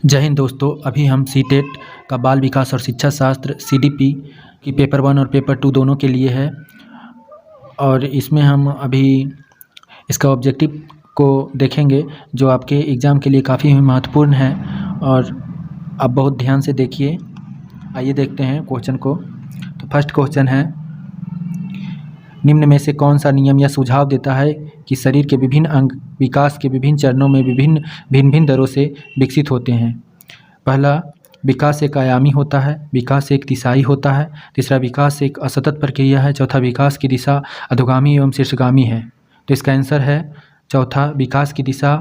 जय हिंद दोस्तों। अभी हम सीटेट का बाल विकास और शिक्षा शास्त्र सीडीपी की पेपर 1 और पेपर 2 दोनों के लिए है और इसमें हम अभी इसका ऑब्जेक्टिव को देखेंगे जो आपके एग्ज़ाम के लिए काफ़ी महत्वपूर्ण है और आप बहुत ध्यान से देखिए। आइए देखते हैं क्वेश्चन को। तो फर्स्ट क्वेश्चन है, निम्न में से कौन सा नियम या सुझाव देता है कि शरीर के विभिन्न अंग विकास के विभिन्न चरणों में भिन्न भिन्न दरों से विकसित होते हैं। पहला, विकास एक आयामी होता है। विकास एक दिशाई होता है। तीसरा, विकास एक असतत प्रक्रिया है। चौथा, विकास की दिशा अधोगामी एवं शीर्षगामी है। तो इसका आंसर है चौथा, विकास की दिशा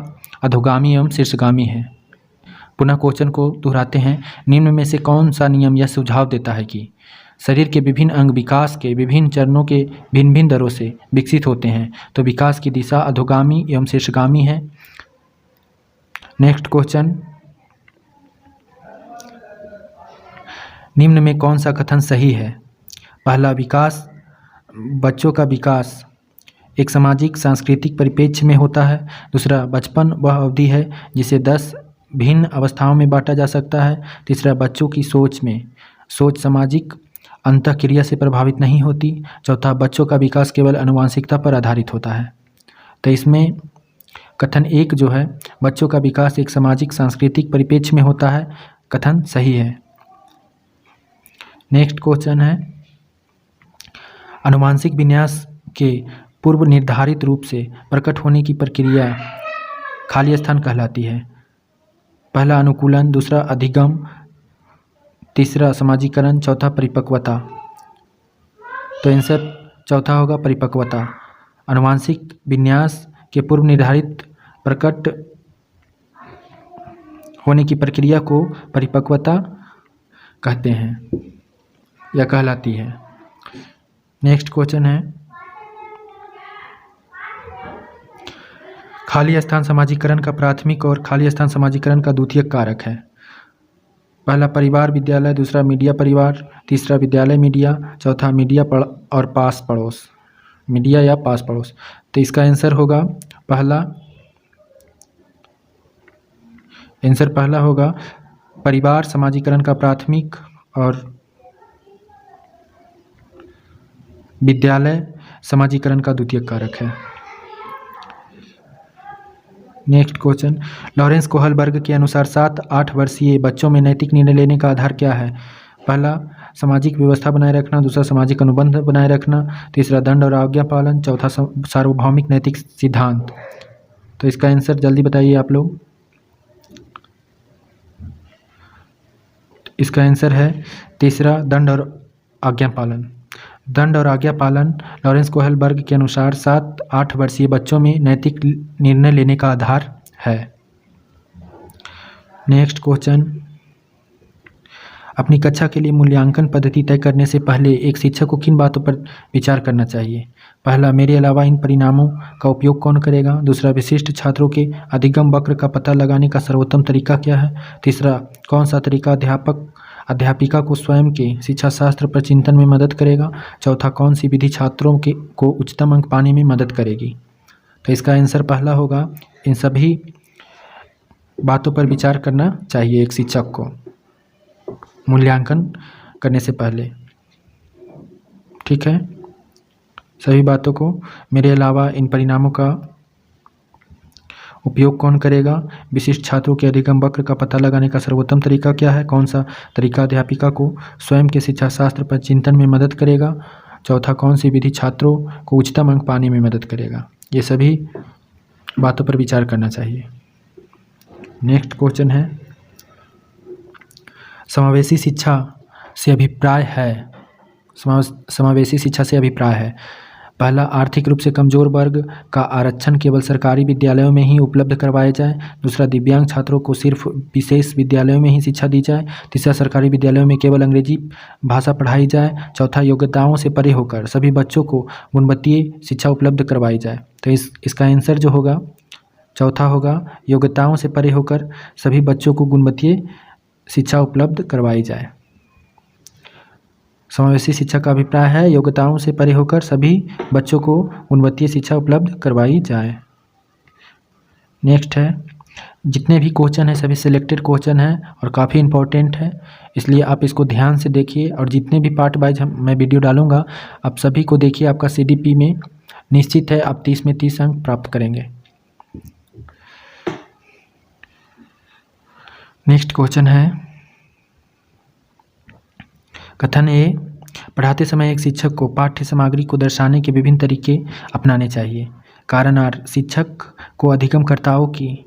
अधोगामी एवं शीर्षगामी है। पुनः क्वेश्चन को दोहराते हैं, निम्न में से कौन सा नियम या सुझाव देता है कि शरीर के विभिन्न अंग विकास के विभिन्न चरणों के भिन्न भिन्न दरों से विकसित होते हैं। तो विकास की दिशा अधोगामी एवं शीर्षगामी है। नेक्स्ट क्वेश्चन, निम्न में कौन सा कथन सही है? पहला, विकास बच्चों का विकास एक सामाजिक सांस्कृतिक परिप्रेक्ष्य में होता है। दूसरा, बचपन वह अवधि है जिसे 10 भिन्न अवस्थाओं में बांटा जा सकता है। तीसरा, बच्चों की सोच सामाजिक अंतःक्रिया से प्रभावित नहीं होती। चौथा, बच्चों का विकास केवल आनुवंशिकता पर आधारित होता है। तो इसमें कथन एक जो है, बच्चों का विकास एक सामाजिक सांस्कृतिक परिप्रेक्ष्य में होता है, कथन सही है। नेक्स्ट क्वेश्चन है, आनुवंशिक विन्यास के पूर्व निर्धारित रूप से प्रकट होने की प्रक्रिया खाली स्थान कहलाती है। पहला, अनुकूलन। दूसरा, अधिगम। तीसरा, समाजीकरण। चौथा, परिपक्वता। तो आंसर चौथा होगा, परिपक्वता। आनुवंशिक विन्यास के पूर्व निर्धारित प्रकट होने की प्रक्रिया को परिपक्वता कहते हैं या कहलाती है। नेक्स्ट क्वेश्चन है, खाली स्थान समाजीकरण का प्राथमिक और खाली स्थान समाजीकरण का द्वितीयक कारक है। पहला, परिवार विद्यालय। दूसरा, मीडिया परिवार। तीसरा, विद्यालय मीडिया। चौथा, मीडिया और पास पड़ोस, मीडिया या पास पड़ोस। तो इसका आंसर होगा पहला, आंसर पहला होगा, परिवार समाजीकरण का प्राथमिक और विद्यालय समाजीकरण का द्वितीयक कारक है। नेक्स्ट क्वेश्चन, लॉरेंस कोहलबर्ग के अनुसार 7-8 वर्षीय बच्चों में नैतिक निर्णय लेने का आधार क्या है? पहला, सामाजिक व्यवस्था बनाए रखना। दूसरा, सामाजिक अनुबंध बनाए रखना। तीसरा, दंड और आज्ञा पालन। चौथा, सार्वभौमिक नैतिक सिद्धांत। तो इसका आंसर जल्दी बताइए आप लोग। इसका आंसर है तीसरा, दंड और आज्ञा पालन। दंड और आज्ञा पालन लॉरेंस कोहलबर्ग के अनुसार 7-8 वर्षीय बच्चों में नैतिक निर्णय लेने का आधार है। नेक्स्ट क्वेश्चन, अपनी कक्षा के लिए मूल्यांकन पद्धति तय करने से पहले एक शिक्षक को किन बातों पर विचार करना चाहिए? पहला, मेरे अलावा इन परिणामों का उपयोग कौन करेगा? दूसरा, विशिष्ट छात्रों के अधिगम वक्र का पता लगाने का सर्वोत्तम तरीका क्या है? तीसरा, कौन सा तरीका अध्यापिका को स्वयं के शिक्षा शास्त्र पर चिंतन में मदद करेगा? चौथा, कौन सी विधि छात्रों को उच्चतम अंक पाने में मदद करेगी? तो इसका आंसर पहला होगा, इन सभी बातों पर विचार करना चाहिए एक शिक्षक को मूल्यांकन करने से पहले। ठीक है, सभी बातों को, मेरे अलावा इन परिणामों का उपयोग कौन करेगा? विशिष्ट छात्रों के अधिगम वक्र का पता लगाने का सर्वोत्तम तरीका क्या है? कौन सा तरीका अध्यापिका को स्वयं के शिक्षा शास्त्र पर चिंतन में मदद करेगा? चौथा, कौन सी विधि छात्रों को उच्चतम अंक पाने में मदद करेगा? ये सभी बातों पर विचार करना चाहिए। नेक्स्ट क्वेश्चन है, समावेशी शिक्षा से अभिप्राय है। समावेशी शिक्षा से अभिप्राय है। पहला, आर्थिक रूप से कमजोर वर्ग का आरक्षण केवल सरकारी विद्यालयों में ही उपलब्ध करवाया जाए। दूसरा, दिव्यांग छात्रों को सिर्फ विशेष विद्यालयों में ही शिक्षा दी जाए। तीसरा, सरकारी विद्यालयों में केवल अंग्रेजी भाषा पढ़ाई जाए। चौथा, योग्यताओं से परे होकर सभी बच्चों को गुणवत्तीय शिक्षा उपलब्ध करवाई जाए। तो इसका आंसर जो होगा चौथा होगा, योग्यताओं से परे होकर सभी बच्चों को गुणवत्तीय शिक्षा उपलब्ध करवाई जाए। समावेशी शिक्षा का अभिप्राय है योग्यताओं से परे होकर सभी बच्चों को गुणवत्तीय शिक्षा उपलब्ध करवाई जाए। नेक्स्ट है, जितने भी क्वेश्चन हैं सभी सिलेक्टेड क्वेश्चन हैं और काफ़ी इम्पोर्टेंट है, इसलिए आप इसको ध्यान से देखिए। और जितने भी पार्ट वाइज मैं वीडियो डालूंगा आप सभी को देखिए। आपका CDP में निश्चित है आप 30 में 30 अंक प्राप्त करेंगे। नेक्स्ट क्वेश्चन है कथन ए, पढ़ाते समय एक शिक्षक को पाठ्य सामग्री को दर्शाने के विभिन्न तरीके अपनाने चाहिए। कारण आर, शिक्षक को अधिगमकर्ताओं की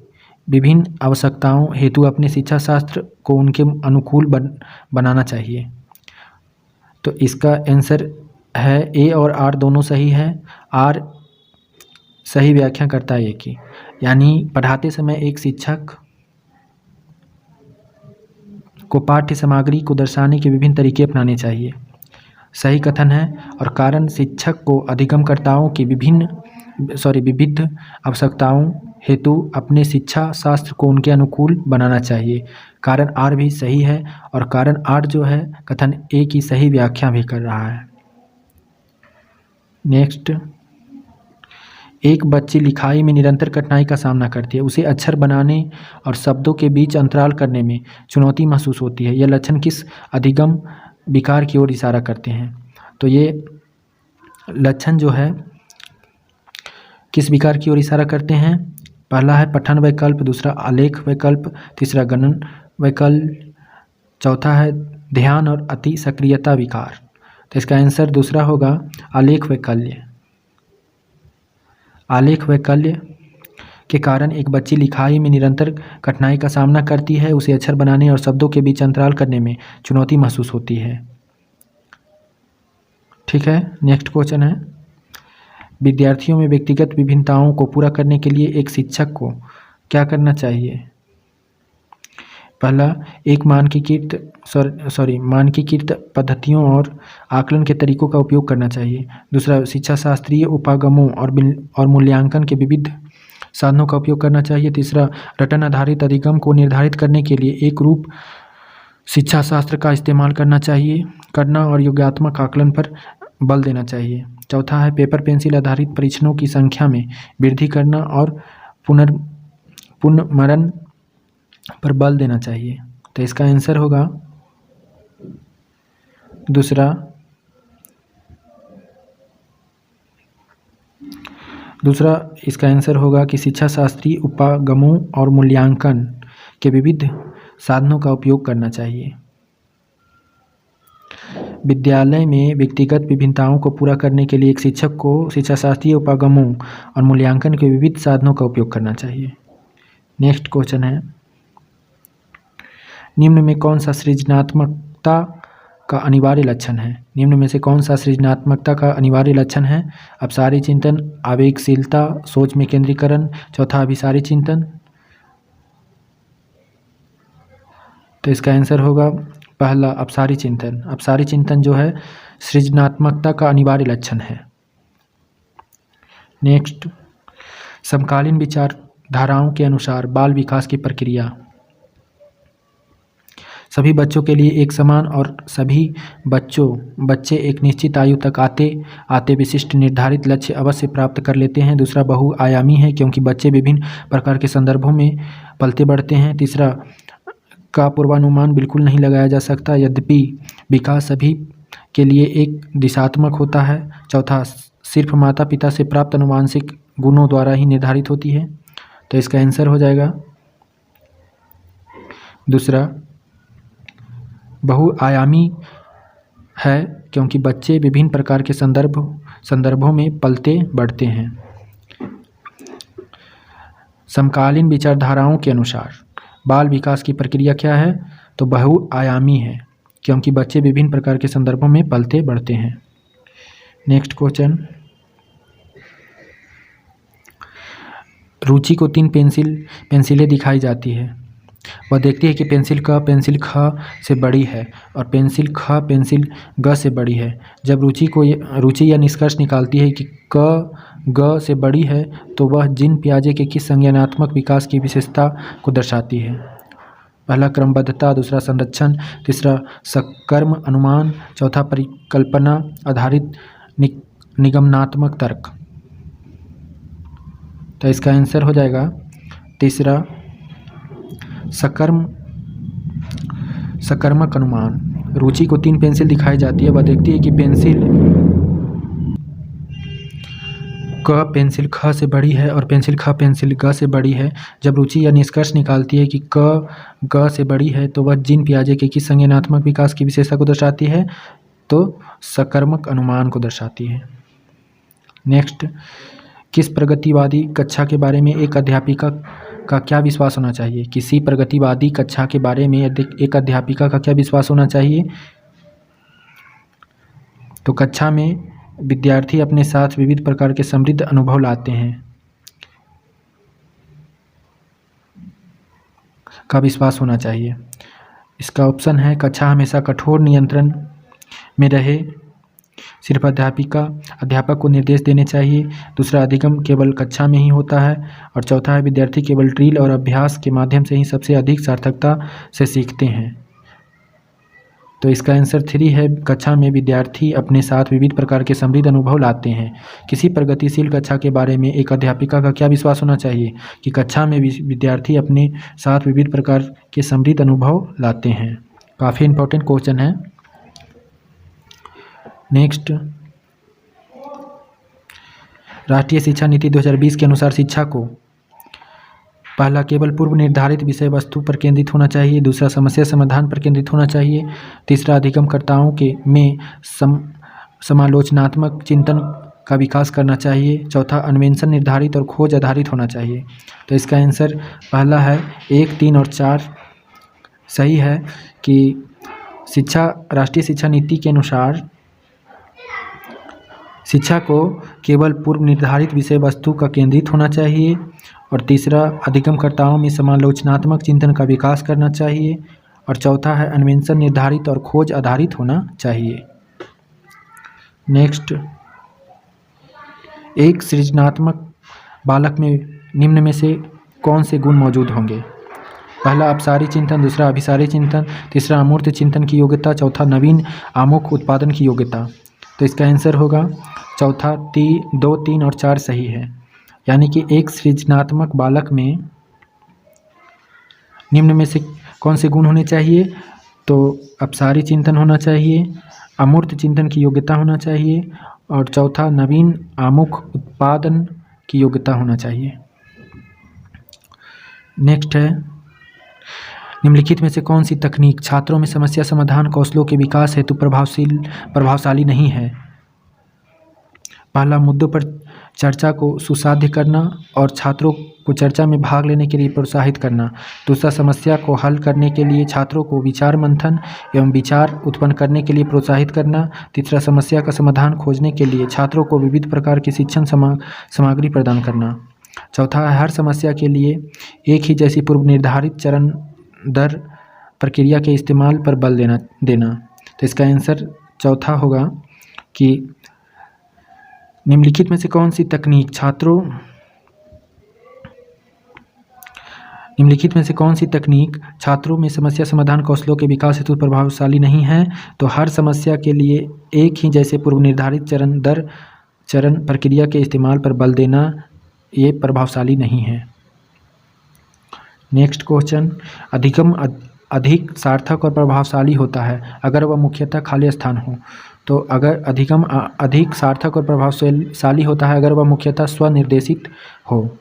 विभिन्न आवश्यकताओं हेतु अपने शिक्षा शास्त्र को उनके अनुकूल बनाना चाहिए। तो इसका आंसर है ए और आर दोनों सही है। आर सही व्याख्या करता है ए की, यानी पढ़ाते समय एक शिक्षक को पाठ्य सामग्री को दर्शाने के विभिन्न तरीके अपनाने चाहिए, सही कथन है। और कारण, शिक्षक को अधिगमकर्ताओं की विविध आवश्यकताओं हेतु अपने शिक्षा शास्त्र को उनके अनुकूल बनाना चाहिए। कारण आर भी सही है और कारण आर जो है कथन ए की सही व्याख्या भी कर रहा है। नेक्स्ट, एक बच्ची लिखाई में निरंतर कठिनाई का सामना करती है। उसे अक्षर बनाने और शब्दों के बीच अंतराल करने में चुनौती महसूस होती है। यह लक्षण किस अधिगम विकार की ओर इशारा करते हैं? तो ये लक्षण जो है किस विकार की ओर इशारा करते हैं? पहला है पठन वैकल्प, दूसरा आलेख वैकल्प, तीसरा गणन वैकल्प, चौथा है ध्यान और अति सक्रियता विकार। तो इसका आंसर दूसरा होगा आलेख वैकल्य। आलेख वैकल्य के कारण एक बच्ची लिखाई में निरंतर कठिनाई का सामना करती है। उसे अक्षर बनाने और शब्दों के बीच अंतराल करने में चुनौती महसूस होती है। ठीक है, नेक्स्ट क्वेश्चन है, विद्यार्थियों में व्यक्तिगत विभिन्नताओं को पूरा करने के लिए एक शिक्षक को क्या करना चाहिए? पहला, एक मानकीकृत पद्धतियों और आकलन के तरीकों का उपयोग करना चाहिए। दूसरा, शिक्षा शास्त्रीय उपागमों और मूल्यांकन के विविध साधनों का उपयोग करना चाहिए। तीसरा, रटन आधारित अधिगम को निर्धारित करने के लिए एक रूप शिक्षा शास्त्र का इस्तेमाल करना और योगात्मक आकलन पर बल देना चाहिए। चौथा है पेपर पेंसिल आधारित परीक्षणों की संख्या में वृद्धि करना और पुनर्मरण पर बल देना चाहिए। तो इसका आंसर होगा दूसरा इसका आंसर होगा कि शिक्षा शास्त्रीय उपागमों और मूल्यांकन के विविध साधनों का उपयोग करना चाहिए। विद्यालय में व्यक्तिगत विभिन्नताओं को पूरा करने के लिए एक शिक्षक को शिक्षा शास्त्रीय उपागमों और मूल्यांकन के विविध साधनों का उपयोग करना चाहिए। नेक्स्ट क्वेश्चन है, निम्न में कौन सा सृजनात्मकता का अनिवार्य लक्षण है? निम्न में से कौन सा सृजनात्मकता का अनिवार्य लक्षण है? अपसारी चिंतन, आवेगशीलता, सोच में केंद्रीकरण, चौथा अभिसारी चिंतन। तो इसका आंसर होगा पहला अपसारी चिंतन। अपसारी चिंतन जो है सृजनात्मकता का अनिवार्य लक्षण है। नेक्स्ट, समकालीन विचारधाराओं के अनुसार बाल विकास की प्रक्रिया सभी बच्चों के लिए एक समान और सभी बच्चे एक निश्चित आयु तक आते आते विशिष्ट निर्धारित लक्ष्य अवश्य प्राप्त कर लेते हैं। दूसरा, बहुआयामी है क्योंकि बच्चे विभिन्न प्रकार के संदर्भों में पलते बढ़ते हैं। तीसरा, का पूर्वानुमान बिल्कुल नहीं लगाया जा सकता, यद्यपि विकास सभी के लिए एक दिशात्मक होता है। चौथा, सिर्फ माता पिता से प्राप्त आनुवांशिक गुणों द्वारा ही निर्धारित होती है। तो इसका आंसर हो जाएगा दूसरा, बहुआयामी है क्योंकि बच्चे विभिन्न प्रकार के संदर्भों में पलते बढ़ते हैं। समकालीन विचारधाराओं के अनुसार बाल विकास की प्रक्रिया क्या है? तो बहुआयामी है क्योंकि बच्चे विभिन्न प्रकार के संदर्भों में पलते बढ़ते हैं। नेक्स्ट क्वेश्चन, रुचि को 3 पेंसिलें दिखाई जाती है। वह देखती है कि पेंसिल ख से बड़ी है और पेंसिल ग से बड़ी है। जब रुचि यह निष्कर्ष निकालती है कि ग से बड़ी है तो वह जिन पियाजे के किस संज्ञानात्मक विकास की विशेषता को दर्शाती है? पहला, क्रमबद्धता, दूसरा, संरक्षण, तीसरा, सकर्म अनुमान, चौथा, परिकल्पना आधारित निगमनात्मक तर्क। तो इसका आंसर हो जाएगा तीसरा, सकर्मक अनुमान। रुचि को 3 पेंसिल दिखाई जाती है। वह देखती है कि पेंसिल क पेंसिल ख से बड़ी है और पेंसिल ख पेंसिल ग से बड़ी है। जब रुचि यह निष्कर्ष निकालती है कि क ग से बड़ी है तो वह जीन पियाजे के किस संज्ञानात्मक विकास की विशेषता को दर्शाती है? तो सकर्मक अनुमान को दर्शाती है। नेक्स्ट, किस प्रगतिवादी कक्षा के बारे में एक अध्यापिका का क्या विश्वास होना चाहिए? किसी प्रगतिवादी कक्षा के बारे में एक अध्यापिका का क्या विश्वास होना चाहिए? तो कक्षा में विद्यार्थी अपने साथ विविध प्रकार के समृद्ध अनुभव लाते हैं का विश्वास होना चाहिए। इसका ऑप्शन है कक्षा हमेशा कठोर नियंत्रण में रहे, सिर्फ अध्यापक को निर्देश देने चाहिए। दूसरा, अधिगम केवल कक्षा में ही होता है। और चौथा है विद्यार्थी केवल ड्रिल और अभ्यास के माध्यम से ही सबसे अधिक सार्थकता से सीखते हैं। तो इसका आंसर 3 है, कक्षा में विद्यार्थी अपने साथ विविध प्रकार के समृद्ध अनुभव लाते हैं। किसी प्रगतिशील कक्षा के बारे में एक अध्यापिका का क्या विश्वास होना चाहिए? कि कक्षा में विद्यार्थी अपने साथ विविध प्रकार के समृद्ध अनुभव लाते हैं। काफ़ी इंपॉर्टेंट क्वेश्चन है। नेक्स्ट, राष्ट्रीय शिक्षा नीति 2020 के अनुसार शिक्षा को पहला, केवल पूर्व निर्धारित विषय वस्तु पर केंद्रित होना चाहिए। दूसरा, समस्या समाधान पर केंद्रित होना चाहिए। तीसरा, अधिगमकर्ताओं में समालोचनात्मक चिंतन का विकास करना चाहिए। चौथा, अन्वेषण निर्धारित और खोज आधारित होना चाहिए। तो इसका आंसर पहला है 1, 3 और 4 सही है कि राष्ट्रीय शिक्षा नीति के अनुसार शिक्षा को केवल पूर्व निर्धारित विषय वस्तु का केंद्रित होना चाहिए। और तीसरा, अधिगमकर्ताओं में समालोचनात्मक चिंतन का विकास करना चाहिए। और चौथा है अन्वेषण निर्धारित और खोज आधारित होना चाहिए। नेक्स्ट, एक सृजनात्मक बालक में निम्न में से कौन से गुण मौजूद होंगे? पहला, अपसारी चिंतन। दूसरा, अभिसारी चिंतन। तीसरा, अमूर्त चिंतन की योग्यता। चौथा, नवीन आमुख उत्पादन की योग्यता। तो इसका आंसर होगा चौथा। 2, 3 और 4 सही है। यानी कि एक सृजनात्मक बालक में निम्न में से कौन से गुण होने चाहिए? तो अपसारी चिंतन होना चाहिए, अमूर्त चिंतन की योग्यता होना चाहिए और चौथा, नवीन आमुख उत्पादन की योग्यता होना चाहिए। नेक्स्ट है, निम्नलिखित में से कौन सी तकनीक छात्रों में समस्या समाधान कौशलों के विकास हेतु प्रभावशाली नहीं है? पहला, मुद्दों पर चर्चा को सुसाध्य करना और छात्रों को चर्चा में भाग लेने के लिए प्रोत्साहित करना। दूसरा, समस्या को हल करने के लिए छात्रों को विचार मंथन एवं विचार उत्पन्न करने के लिए प्रोत्साहित करना। तीसरा, समस्या का समाधान खोजने के लिए छात्रों को विविध प्रकार की शिक्षण सामग्री प्रदान करना। चौथा, हर समस्या के लिए एक ही जैसी पूर्व निर्धारित चरण दर प्रक्रिया के इस्तेमाल पर बल देना। तो इसका आंसर चौथा होगा कि निम्नलिखित में से कौन सी तकनीक छात्रों में समस्या समाधान कौशलों के विकास हेतु प्रभावशाली नहीं है? तो हर समस्या के लिए एक ही जैसे पूर्व निर्धारित चरण दर चरण प्रक्रिया के इस्तेमाल पर बल देना ये प्रभावशाली नहीं है। नेक्स्ट क्वेश्चन, अधिगम अधिक सार्थक और प्रभावशाली होता है अगर वह मुख्यतः खाली स्थान हो। तो अगर अधिगम अधिक सार्थक और प्रभावशाली होता है अगर वह मुख्यतः स्वनिर्देशित हो।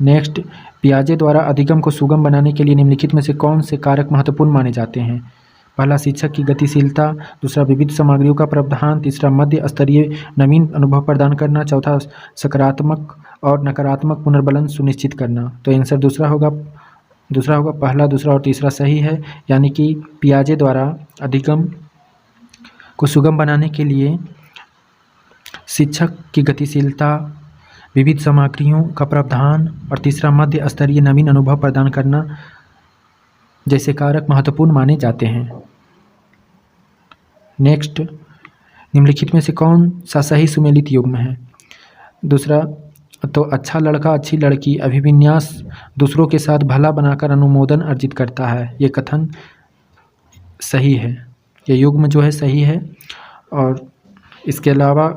नेक्स्ट, पियाजे द्वारा अधिगम को सुगम बनाने के लिए निम्नलिखित में से कौन से कारक महत्वपूर्ण माने जाते हैं? पहला, शिक्षक की गतिशीलता। दूसरा, विविध सामग्रियों का प्रावधान। तीसरा, मध्य स्तरीय नवीन अनुभव प्रदान करना। चौथा, सकारात्मक और नकारात्मक पुनर्बलन सुनिश्चित करना। तो आंसर दूसरा होगा पहला, दूसरा और तीसरा सही है। यानी कि पियाजे द्वारा अधिगम को सुगम बनाने के लिए शिक्षक की गतिशीलता, विविध सामग्रियों का प्रावधान और तीसरा, मध्य स्तरीय नवीन अनुभव प्रदान करना जैसे कारक महत्वपूर्ण माने जाते हैं। नेक्स्ट, निम्नलिखित में से कौन सा सही सुमेलित युग्म है? दूसरा, तो अच्छा लड़का अच्छी लड़की अभिविन्यास दूसरों के साथ भला बनाकर अनुमोदन अर्जित करता है, ये कथन सही है। ये युग्म जो है सही है। और इसके अलावा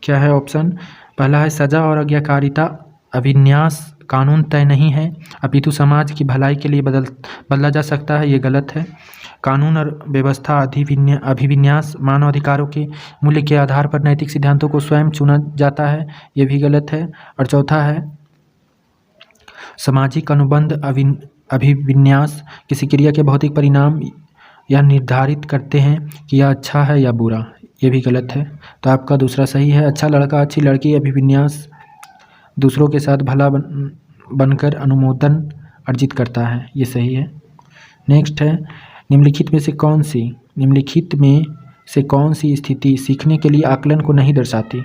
क्या है ऑप्शन? पहला है, सजा और आज्ञाकारिता अभिन्यास कानून तय नहीं है अपितु समाज की भलाई के लिए बदला जा सकता है, ये गलत है। कानून और व्यवस्था अभिविन्यास मानव अधिकारों के मूल्य के आधार पर नैतिक सिद्धांतों को स्वयं चुना जाता है, ये भी गलत है। और चौथा है सामाजिक अनुबंध अभिविन्यास किसी क्रिया के भौतिक परिणाम यह निर्धारित करते हैं कि यह अच्छा है या बुरा, ये भी गलत है। तो आपका दूसरा सही है। अच्छा लड़का अच्छी लड़की अभिविन्यास दूसरों के साथ भला बनकर अनुमोदन अर्जित करता है, ये सही है। नेक्स्ट है निम्नलिखित में से कौन सी स्थिति सीखने के लिए आकलन को नहीं दर्शाती?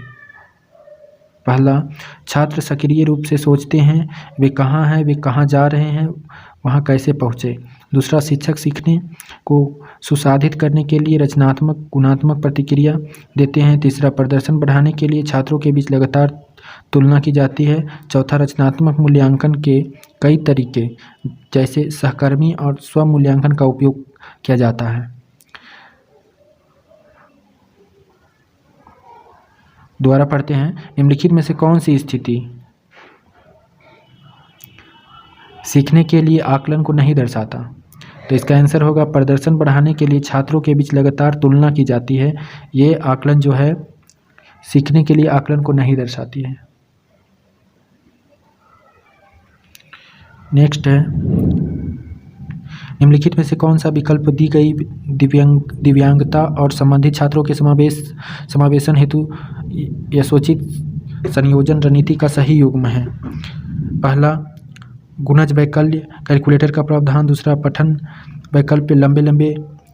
पहला, छात्र सक्रिय रूप से सोचते हैं वे कहाँ हैं, वे कहाँ जा रहे हैं, वहाँ कैसे पहुँचे। दूसरा, शिक्षक सीखने को सुसाधित करने के लिए रचनात्मक गुणात्मक प्रतिक्रिया देते हैं। तीसरा, प्रदर्शन बढ़ाने के लिए छात्रों के बीच लगातार तुलना की जाती है। चौथा, रचनात्मक मूल्यांकन के कई तरीके जैसे सहकर्मी और स्व मूल्यांकन का उपयोग किया जाता है। दोबारा पढ़ते हैं, निम्नलिखित में से कौन सी स्थिति सीखने के लिए आकलन को नहीं दर्शाता? तो इसका आंसर होगा प्रदर्शन बढ़ाने के लिए छात्रों के बीच लगातार तुलना की जाती है। ये आकलन जो है सीखने के लिए आकलन को नहीं दर्शाती है। नेक्स्ट है निम्नलिखित में से कौन सा विकल्प दी गई दिव्यांगता और संबंधित छात्रों के समावेशन हेतु यथोचित संयोजन रणनीति का सही युग्म है? पहला, गुणज वैकल्य कैलकुलेटर का प्रावधान। दूसरा, पठन वैकल्प लंबे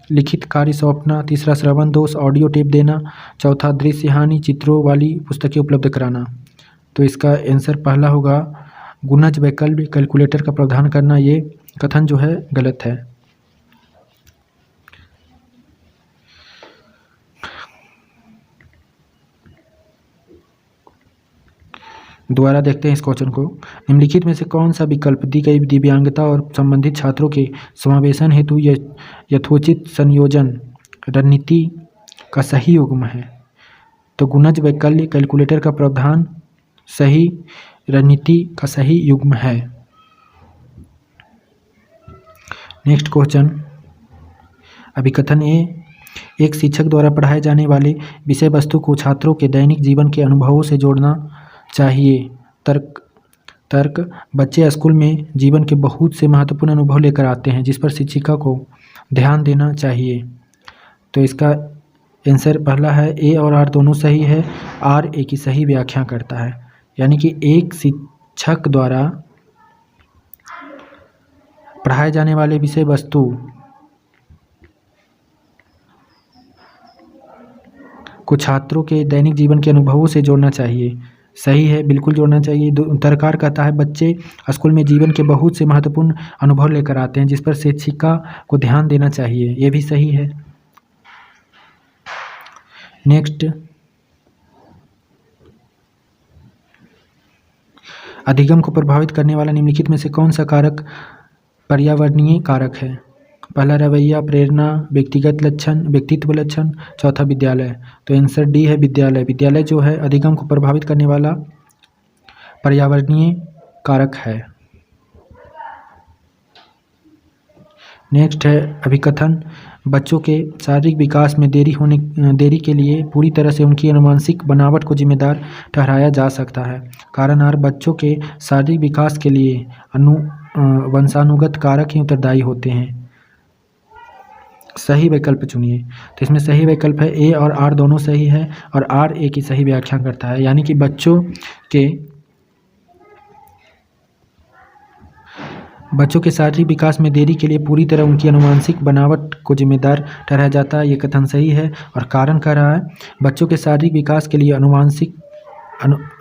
लिखित कार्य सौंपना। तीसरा, श्रवण दोष ऑडियो टेप देना। चौथा, दृश्य हानि चित्रों वाली पुस्तकें उपलब्ध कराना। तो इसका आंसर पहला होगा गुणज वैकल्य कैलकुलेटर का प्रावधान करना। ये कथन जो है गलत है। दोबारा देखते हैं इस क्वेश्चन को। निम्नलिखित में से कौन सा विकल्प दी गई दिव्यांगता और संबंधित छात्रों के समावेशन हेतु यथोचित संयोजन रणनीति का सही युग्म है? तो गुणज वैकल्य कैलकुलेटर का प्रावधान सही रणनीति का सही युग्म है। नेक्स्ट क्वेश्चन, अभिकथन ए, एक शिक्षक द्वारा पढ़ाए जाने वाले विषय वस्तु को छात्रों के दैनिक जीवन के अनुभवों से जोड़ना चाहिए। तर्क, बच्चे स्कूल में जीवन के बहुत से महत्वपूर्ण अनुभव लेकर आते हैं जिस पर शिक्षिका को ध्यान देना चाहिए। तो इसका आंसर पहला है, ए और आर दोनों सही है। आर ए की सही व्याख्या करता है, यानी कि एक शिक्षक द्वारा पढ़ाए जाने वाले विषय वस्तु को छात्रों के दैनिक जीवन के अनुभवों से जोड़ना चाहिए। सही है, बिल्कुल जोड़ना चाहिए। तर्ककार कहता है बच्चे स्कूल में जीवन के बहुत से महत्वपूर्ण अनुभव लेकर आते हैं जिस पर शिक्षिका को ध्यान देना चाहिए। ये भी सही है। नेक्स्ट, अधिगम को प्रभावित करने वाला निम्नलिखित में से कौन सा कारक पर्यावरणीय कारक है? पहला, रवैया, प्रेरणा, व्यक्तिगत लक्षण, व्यक्तित्व लक्षण। चौथा, विद्यालय। तो आंसर डी है, विद्यालय। विद्यालय जो है अधिगम को प्रभावित करने वाला पर्यावरणीय कारक है। नेक्स्ट है अभिकथन, बच्चों के शारीरिक विकास में देरी के लिए पूरी तरह से उनकी आनुवंशिक बनावट को जिम्मेदार ठहराया जा सकता है। कारण आर, बच्चों के शारीरिक विकास के लिए वंशानुगत कारक ही उत्तरदायी होते हैं। सही विकल्प चुनिए। तो इसमें सही विकल्प है ए और आर दोनों सही है और आर ए की सही व्याख्या करता है, यानी कि बच्चों के शारीरिक विकास में देरी के लिए पूरी तरह उनकी आनुवंशिक बनावट को जिम्मेदार ठहराया जाता है। ये कथन सही है और कारण कह रहा है बच्चों के शारीरिक विकास के लिए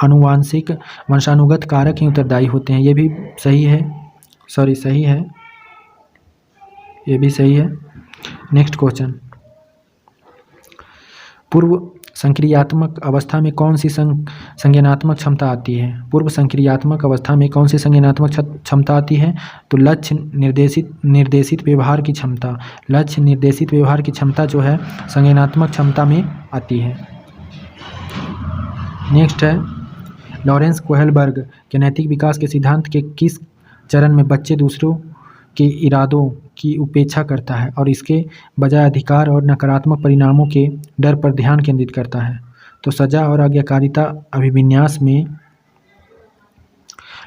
अनुवांशिक वंशानुगत कारक ही उत्तरदायी होते हैं। ये भी सही है, सही है, ये भी सही है। नेक्स्ट क्वेश्चन, पूर्व संक्रियात्मक अवस्था में कौन सी संज्ञानात्मक क्षमता आती है? पूर्व संक्रियात्मक अवस्था में कौन सी संज्ञानात्मक क्षमता आती है? तो लक्ष्य निर्देशित व्यवहार की क्षमता। लक्ष्य निर्देशित व्यवहार की क्षमता जो है संज्ञानात्मक क्षमता में आती है। नेक्स्ट है लॉरेंस कोहलबर्ग के नैतिक विकास के सिद्धांत के किस चरण में बच्चे दूसरों के इरादों की उपेक्षा करता है और इसके बजाय अधिकार और नकारात्मक परिणामों के डर पर ध्यान केंद्रित करता है? तो सजा और आज्ञाकारिता अभिविन्यास में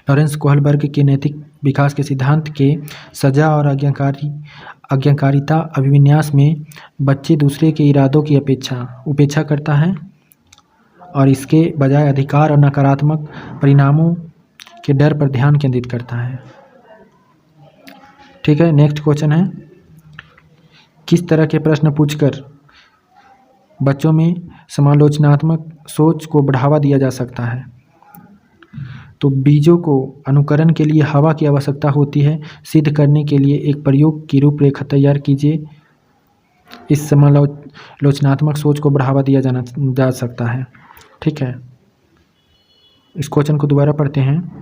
लॉरेंस कोहलबर्ग के नैतिक विकास के सिद्धांत के सजा और आज्ञाकारिता अभिविन्यास में बच्चे दूसरे के इरादों की उपेक्षा करता है और इसके बजाय अधिकार और नकारात्मक परिणामों के डर पर ध्यान केंद्रित करता है। ठीक है, नेक्स्ट क्वेश्चन है, किस तरह के प्रश्न पूछकर बच्चों में समालोचनात्मक सोच को बढ़ावा दिया जा सकता है? तो बीजों को अनुकरण के लिए हवा की आवश्यकता होती है, सिद्ध करने के लिए एक प्रयोग की रूपरेखा तैयार कीजिए। इस समालोचनात्मक सोच को बढ़ावा दिया जा सकता है। ठीक है, इस क्वेश्चन को दोबारा पढ़ते हैं।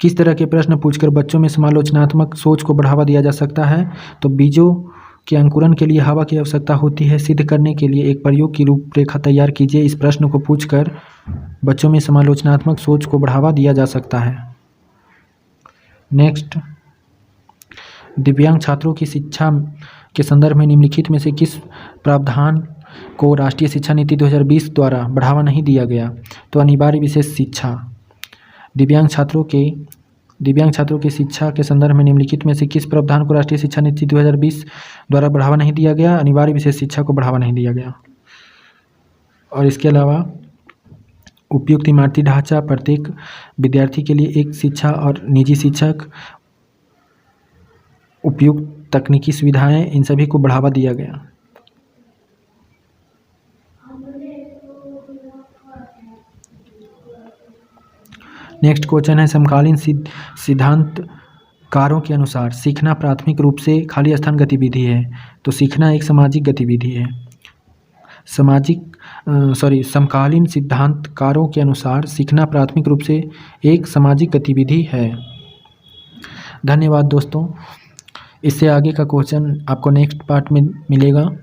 किस तरह के प्रश्न पूछकर बच्चों में समालोचनात्मक सोच को बढ़ावा दिया जा सकता है? तो बीजों के अंकुरण के लिए हवा की आवश्यकता होती है, सिद्ध करने के लिए एक प्रयोग की रूपरेखा तैयार कीजिए। इस प्रश्न को पूछकर बच्चों में समालोचनात्मक सोच को बढ़ावा दिया जा सकता है। नेक्स्ट, दिव्यांग छात्रों की शिक्षा के संदर्भ में निम्नलिखित में से किस प्रावधान को राष्ट्रीय शिक्षा नीति 2020 द्वारा बढ़ावा नहीं दिया गया? तो अनिवार्य विशेष शिक्षा। दिव्यांग छात्रों की शिक्षा के संदर्भ में निम्नलिखित में से किस प्रावधान को राष्ट्रीय शिक्षा नीति 2020 द्वारा बढ़ावा नहीं दिया गया? अनिवार्य विशेष शिक्षा को बढ़ावा नहीं दिया गया। और इसके अलावा उपयुक्त इमारती ढांचा, प्रत्येक विद्यार्थी के लिए एक शिक्षा और निजी शिक्षक, उपयुक्त तकनीकी सुविधाएं, इन सभी को बढ़ावा दिया गया। नेक्स्ट क्वेश्चन है, समकालीन सिद्धांतकारों के अनुसार सीखना प्राथमिक रूप से खाली स्थान गतिविधि है। तो सीखना एक सामाजिक गतिविधि है। समकालीन सिद्धांतकारों के अनुसार सीखना प्राथमिक रूप से एक सामाजिक गतिविधि है। धन्यवाद दोस्तों। इससे आगे का क्वेश्चन आपको नेक्स्ट पार्ट में मिलेगा।